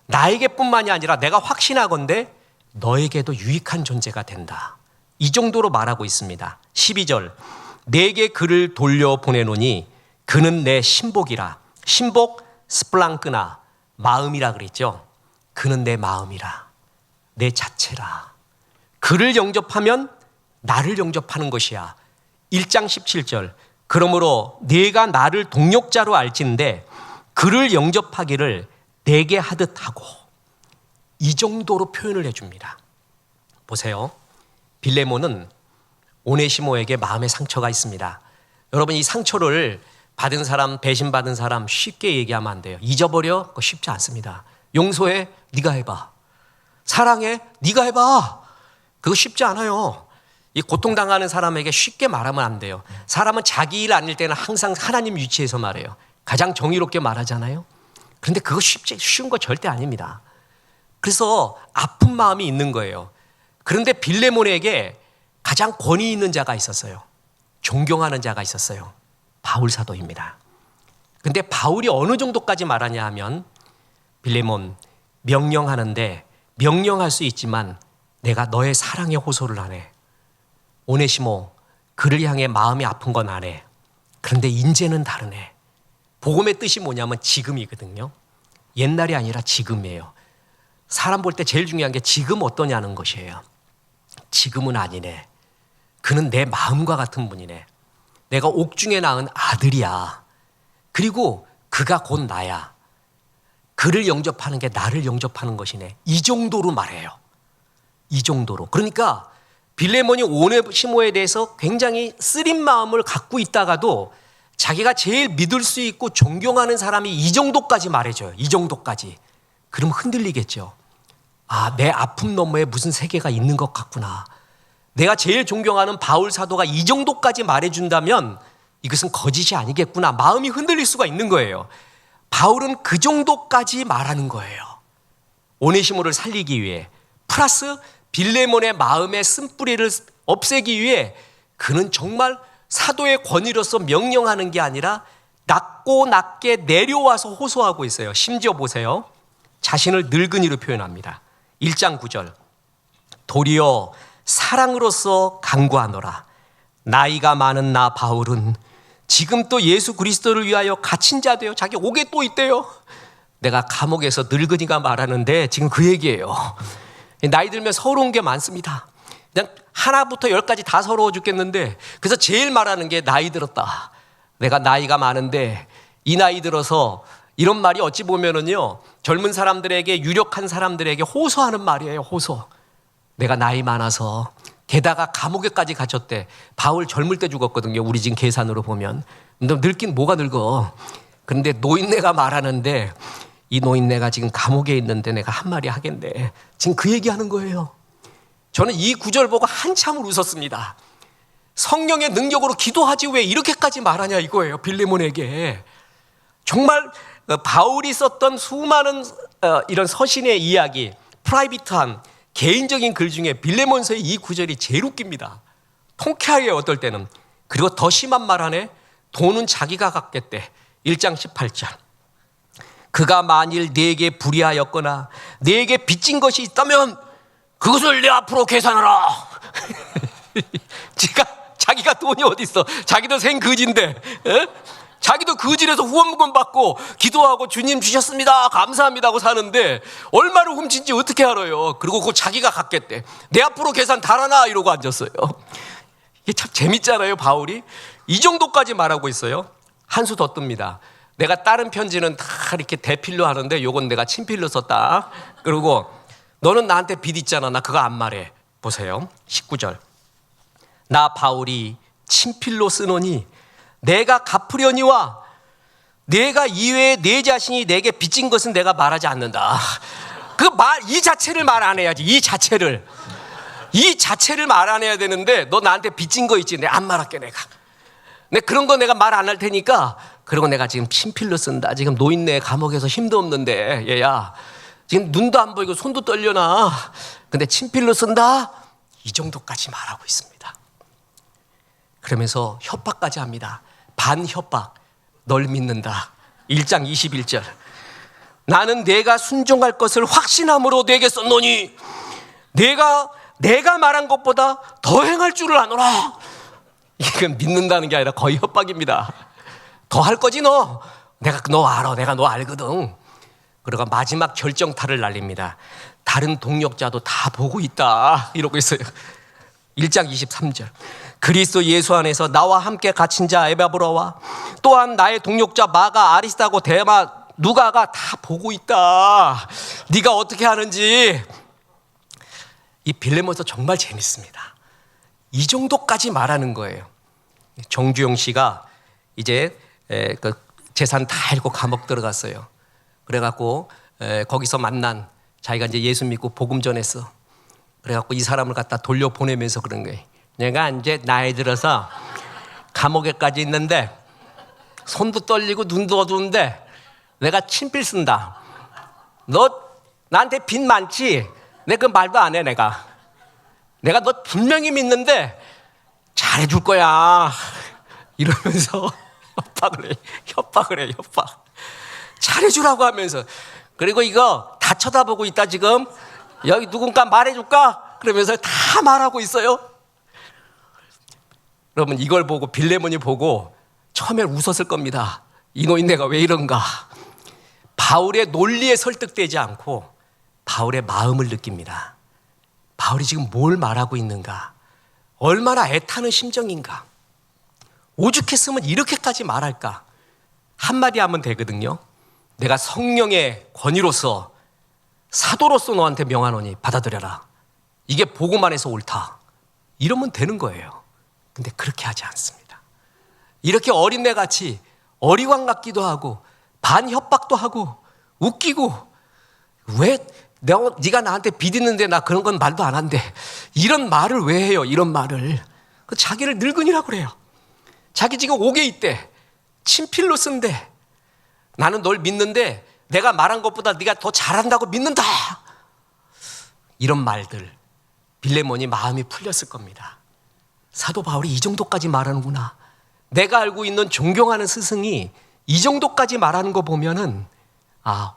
나에게뿐만이 아니라 내가 확신하건대 너에게도 유익한 존재가 된다. 이 정도로 말하고 있습니다. 12절. 내게 그를 돌려보내노니 그는 내 신복이라. 신복 스플랑크나 마음이라 그랬죠. 그는 내 마음이라. 내 자체라. 그를 영접하면 나를 영접하는 것이야. 1장 17절. 그러므로 네가 나를 동력자로 알진대 그를 영접하기를 내게 하듯 하고. 이 정도로 표현을 해줍니다. 보세요. 빌레몬은 오네시모에게 마음의 상처가 있습니다. 여러분, 이 상처를 받은 사람, 배신받은 사람 쉽게 얘기하면 안 돼요. 잊어버려? 그거 쉽지 않습니다. 용서해? 네가 해봐. 사랑해? 네가 해봐. 그거 쉽지 않아요. 이 고통당하는 사람에게 쉽게 말하면 안 돼요. 사람은 자기 일 아닐 때는 항상 하나님 위치에서 말해요. 가장 정의롭게 말하잖아요. 그런데 그거 쉬운 거 절대 아닙니다. 그래서 아픈 마음이 있는 거예요. 그런데 빌레몬에게 가장 권위 있는 자가 있었어요. 존경하는 자가 있었어요. 바울 사도입니다. 그런데 바울이 어느 정도까지 말하냐 하면 빌레몬 명령하는데 명령할 수 있지만 내가 너의 사랑에 호소를 안 해. 오네시모 그를 향해 마음이 아픈 건 안 해. 그런데 인제는 다르네. 복음의 뜻이 뭐냐면 지금이거든요. 옛날이 아니라 지금이에요. 사람 볼 때 제일 중요한 게 지금 어떠냐는 것이에요. 지금은 아니네. 그는 내 마음과 같은 분이네. 내가 옥중에 낳은 아들이야. 그리고 그가 곧 나야. 그를 영접하는 게 나를 영접하는 것이네. 이 정도로 말해요. 이 정도로. 그러니까 빌레몬이 오네시모에 대해서 굉장히 쓰린 마음을 갖고 있다가도 자기가 제일 믿을 수 있고 존경하는 사람이 이 정도까지 말해줘요. 이 정도까지. 그럼 흔들리겠죠. 아, 내 아픔 너머에 무슨 세계가 있는 것 같구나. 내가 제일 존경하는 바울 사도가 이 정도까지 말해준다면 이것은 거짓이 아니겠구나. 마음이 흔들릴 수가 있는 거예요. 바울은 그 정도까지 말하는 거예요. 오네시모를 살리기 위해, 플러스 빌레몬의 마음의 쓴뿌리를 없애기 위해 그는 정말 사도의 권위로서 명령하는 게 아니라 낮고 낮게 내려와서 호소하고 있어요. 심지어 보세요. 자신을 늙은이로 표현합니다. 1장 9절. 도리어 사랑으로서 간구하노라. 나이가 많은 나 바울은 지금 또 예수 그리스도를 위하여 갇힌 자 되어, 자기 옥에 또 있대요. 내가 감옥에서 늙은이가 말하는데 지금 그 얘기예요. 나이 들면 서러운 게 많습니다. 그냥 하나부터 열까지 다 서러워 죽겠는데, 그래서 제일 말하는 게 나이 들었다. 내가 나이가 많은데 이 나이 들어서, 이런 말이 어찌 보면은요, 젊은 사람들에게, 유력한 사람들에게 호소하는 말이에요. 호소. 내가 나이 많아서, 게다가 감옥에까지 갇혔대. 바울 젊을 때 죽었거든요. 우리 지금 계산으로 보면. 너 늙긴 뭐가 늙어. 그런데 노인네가 말하는데, 이 노인네가 지금 감옥에 있는데 내가 한마디 하겠네. 지금 그 얘기하는 거예요. 저는 이 구절 보고 한참을 웃었습니다. 성령의 능력으로 기도하지 왜 이렇게까지 말하냐 이거예요. 빌레몬에게. 정말 바울이 썼던 수많은 이런 서신의 이야기, 프라이빗한 개인적인 글 중에 빌레몬서의 이 구절이 제일 웃깁니다. 통쾌하게 어떨 때는. 그리고 더 심한 말 하네. 돈은 자기가 갖겠대. 1장 18절. 그가 만일 네게 불의하였거나 네게 빚진 것이 있다면 그것을 내 앞으로 계산하라. 자기가 돈이 어디 있어. 자기도 생거지인데, 자기도 거지라서 후원금 받고 기도하고 주님 주셨습니다, 감사합니다 하고 사는데 얼마를 훔친지 어떻게 알아요. 그리고 그거 자기가 갖겠대. 내 앞으로 계산 달아나 이러고 앉았어요. 이게 참 재밌잖아요. 바울이 이 정도까지 말하고 있어요. 한 수 더 뜹니다. 내가 다른 편지는 다 이렇게 대필로 하는데 요건 내가 친필로 썼다. 그리고 너는 나한테 빚 있잖아, 나 그거 안 말해. 보세요. 19절. 나 바울이 친필로 쓰노니 내가 갚으려니와 내가 이외에 내 자신이 내게 빚진 것은 내가 말하지 않는다. 이 자체를 말 안 해야지. 이 자체를 말 안 해야 되는데, 너 나한테 빚진 거 있지? 내가 안 말할게. 내가 그런 거 내가 말 안 할 테니까. 그리고 내가 지금 친필로 쓴다. 지금 노인네 감옥에서 힘도 없는데 얘야 지금 눈도 안 보이고 손도 떨려나. 근데 친필로 쓴다. 이 정도까지 말하고 있습니다. 그러면서 협박까지 합니다. 반협박. 널 믿는다. 1장 21절. 나는 내가 순종할 것을 확신함으로 내게 썼노니 내가 말한 것보다 더 행할 줄을 아노라. 이건 믿는다는 게 아니라 거의 협박입니다. 더 할 거지 너. 내가 너 알아. 내가 너 알거든. 그러고 마지막 결정타를 날립니다. 다른 동력자도 다 보고 있다 이러고 있어요. 1장 23절. 그리스도 예수 안에서 나와 함께 갇힌 자 에바브라와 또한 나의 동력자 마가, 아리스타고, 데마, 누가가 다 보고 있다. 네가 어떻게 하는지. 이 빌레몬서 정말 재밌습니다. 이 정도까지 말하는 거예요. 정주영 씨가 이제 그 재산 다 잃고 감옥 들어갔어요. 그래갖고 거기서 만난, 자기가 이제 예수 믿고 복음 전했어. 그래갖고 이 사람을 갖다 돌려보내면서 그런 거예요. 내가 이제 나이 들어서 감옥에까지 있는데 손도 떨리고 눈도 어두운데 내가 친필 쓴다. 너 나한테 빚 많지? 내가 그 말도 안 해. 내가 너 분명히 믿는데 잘해줄 거야 이러면서 협박을 해. 잘해주라고 하면서. 그리고 이거 다 쳐다보고 있다 지금. 여기 누군가 말해줄까? 그러면서 다 말하고 있어요. 여러분 이걸 보고 빌레몬이 보고 처음에 웃었을 겁니다. 이 노인네가 왜 이런가. 바울의 논리에 설득되지 않고 바울의 마음을 느낍니다. 바울이 지금 뭘 말하고 있는가, 얼마나 애타는 심정인가. 오죽했으면 이렇게까지 말할까. 한마디 하면 되거든요. 내가 성령의 권위로서 사도로서 너한테 명하노니 받아들여라. 이게 복음 안에서 옳다. 이러면 되는 거예요. 근데 그렇게 하지 않습니다. 이렇게 어린애같이 어리광 같기도 하고 반협박도 하고 웃기고, 왜 네가 나한테 빚 있는데 나 그런 건 말도 안 한대. 이런 말을 왜 해요? 이런 말을. 자기를 늙은이라고 그래요. 자기 지금 옥에 있대. 친필로 쓴대. 나는 널 믿는데 내가 말한 것보다 네가 더 잘한다고 믿는다. 이런 말들, 빌레몬이 마음이 풀렸을 겁니다. 사도 바울이 이 정도까지 말하는구나. 내가 알고 있는 존경하는 스승이 이 정도까지 말하는 거 보면은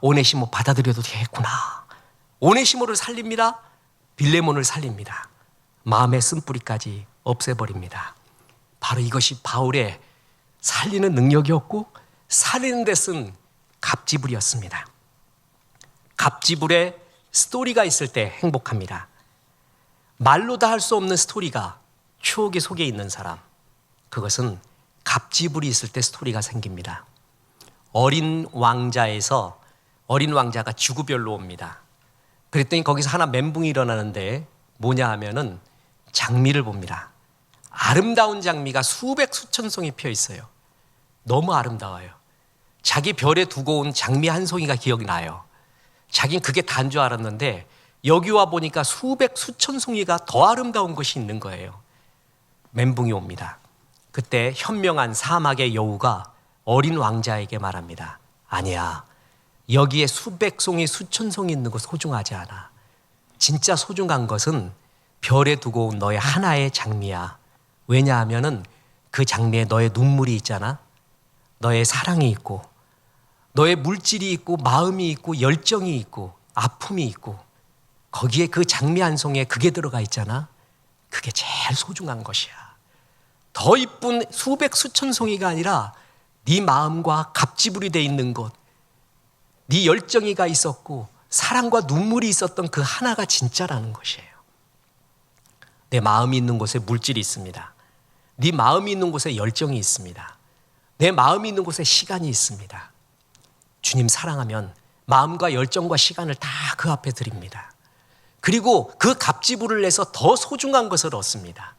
오네시모 받아들여도 되겠구나. 오네시모를 살립니다. 빌레몬을 살립니다. 마음의 쓴뿌리까지 없애버립니다. 바로 이것이 바울의 살리는 능력이었고 살리는 데 쓴 갑지불이었습니다. 갑지불에 스토리가 있을 때 행복합니다. 말로 다 할 수 없는 스토리가 추억의 속에 있는 사람, 그것은 갑지불이 있을 때 스토리가 생깁니다. 어린 왕자에서 어린 왕자가 지구별로 옵니다. 그랬더니 거기서 하나 멘붕이 일어나는데 뭐냐 하면은 장미를 봅니다. 아름다운 장미가 수백 수천 송이 펴 있어요. 너무 아름다워요. 자기 별에 두고 온 장미 한 송이가 기억이 나요. 자긴 그게 다인 줄 알았는데 여기 와 보니까 수백 수천 송이가 더 아름다운 것이 있는 거예요. 멘붕이 옵니다. 그때 현명한 사막의 여우가 어린 왕자에게 말합니다. 아니야, 여기에 수백 송이 수천 송이 있는 거 소중하지 않아. 진짜 소중한 것은 별에 두고 온 너의 하나의 장미야. 왜냐하면은 그 장미에 너의 눈물이 있잖아. 너의 사랑이 있고 너의 물질이 있고 마음이 있고 열정이 있고 아픔이 있고 거기에 그 장미 한 송이에 그게 들어가 있잖아. 그게 제일 소중한 것이야. 더 이쁜 수백 수천 송이가 아니라 네 마음과 갑지불이 돼 있는 것, 네 열정이가 있었고 사랑과 눈물이 있었던 그 하나가 진짜라는 것이에요. 내 마음이 있는 곳에 물질이 있습니다. 네 마음이 있는 곳에 열정이 있습니다. 내 마음이 있는 곳에 시간이 있습니다. 주님 사랑하면 마음과 열정과 시간을 다 그 앞에 드립니다. 그리고 그 갑지불을 내서 더 소중한 것을 얻습니다.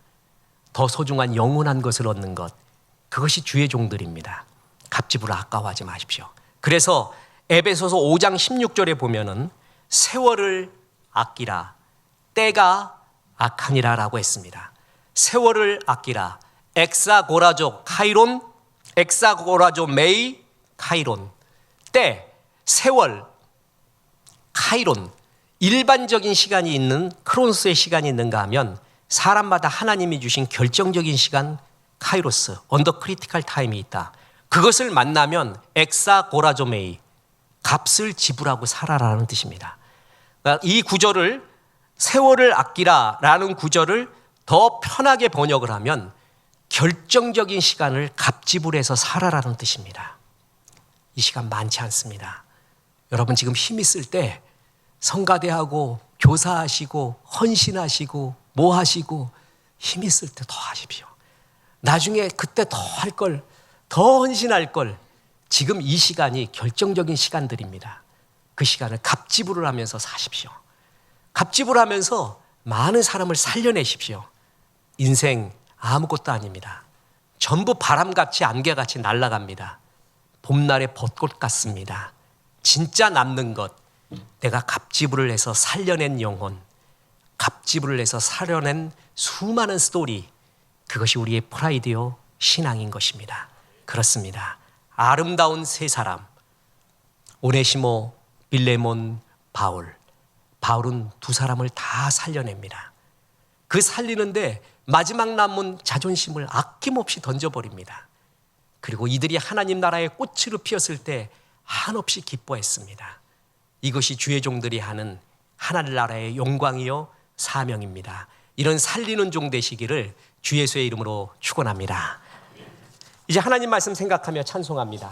더 소중한 영원한 것을 얻는 것, 그것이 주의 종들입니다. 갑지불을 아까워하지 마십시오. 그래서 에베소서 5장 16절에 보면은 세월을 아끼라, 때가 악하니라 라고 했습니다. 세월을 아끼라. 엑사고라조 카이론, 엑사고라조 메이 카이론. 때, 세월, 카이론. 일반적인 시간이 있는 크로노스의 시간이 있는가 하면 사람마다 하나님이 주신 결정적인 시간 카이로스, 언더 크리티컬 타임이 있다. 그것을 만나면 엑사고라조메이, 값을 지불하고 살아라는 뜻입니다. 이 구절을 세월을 아끼라라는 구절을 더 편하게 번역을 하면 결정적인 시간을 값지불해서 살아라는 뜻입니다. 이 시간 많지 않습니다. 여러분 지금 힘 있을 때 성가대하고 교사하시고 헌신하시고 뭐 하시고 힘 있을 때 더 하십시오. 나중에 그때 더 할 걸, 더 헌신할 걸. 지금 이 시간이 결정적인 시간들입니다. 그 시간을 갑지불을 하면서 사십시오. 갑지불 하면서 많은 사람을 살려내십시오. 인생 아무것도 아닙니다. 전부 바람같이 안개같이 날아갑니다. 봄날의 벚꽃 같습니다. 진짜 남는 것, 내가 갑지불을 해서 살려낸 영혼, 갑지불을 해서 살려낸 수많은 스토리, 그것이 우리의 프라이드요 신앙인 것입니다. 그렇습니다. 아름다운 세 사람, 오네시모, 빌레몬, 바울. 바울은 두 사람을 다 살려냅니다. 그 살리는데 마지막 남은 자존심을 아낌없이 던져버립니다. 그리고 이들이 하나님 나라의 꽃으로 피었을 때 한없이 기뻐했습니다. 이것이 주의 종들이 하는 하나님 나라의 영광이요 사명입니다. 이런 살리는 종 되시기를 주 예수의 이름으로 축원합니다. 이제 하나님 말씀 생각하며 찬송합니다.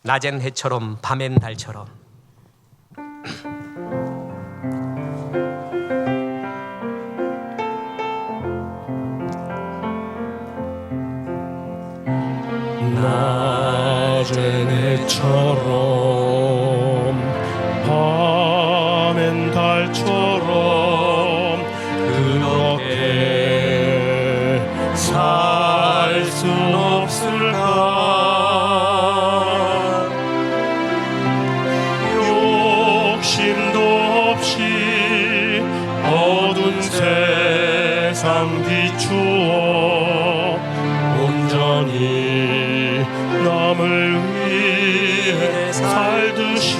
낮엔 해처럼 밤엔 달처럼. 낮엔 해처럼 밤엔 달처럼 그렇게 살 순 없을까. 욕심도 없이 어두운 세상 비추어 온전히 남을 위해 살듯이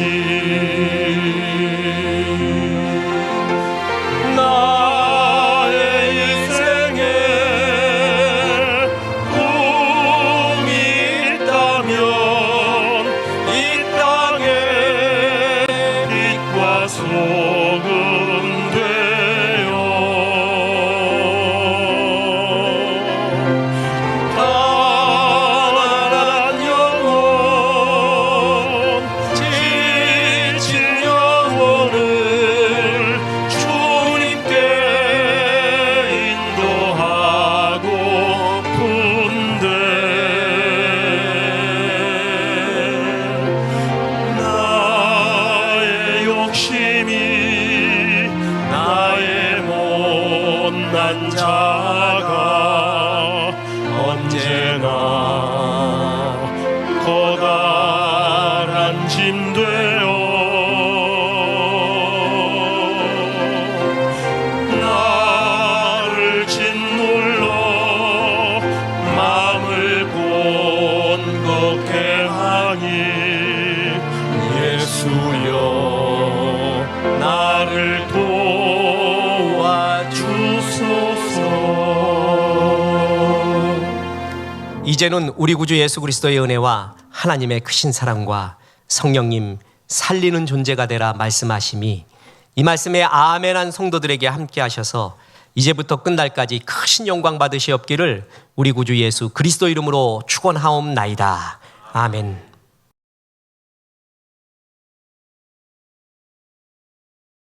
내나 커다란 짐 되어 나를 짓눌러 마음을 곤곡해 하니 예수여 나를 도와주소서. 이제는 우리 구주 예수 그리스도의 은혜와 하나님의 크신 사랑과 성령님 살리는 존재가 되라 말씀하심이 이 말씀에 아멘한 성도들에게 함께 하셔서 이제부터 끝날까지 크신 영광 받으시옵기를 우리 구주 예수 그리스도 이름으로 축원하옵나이다. 아멘.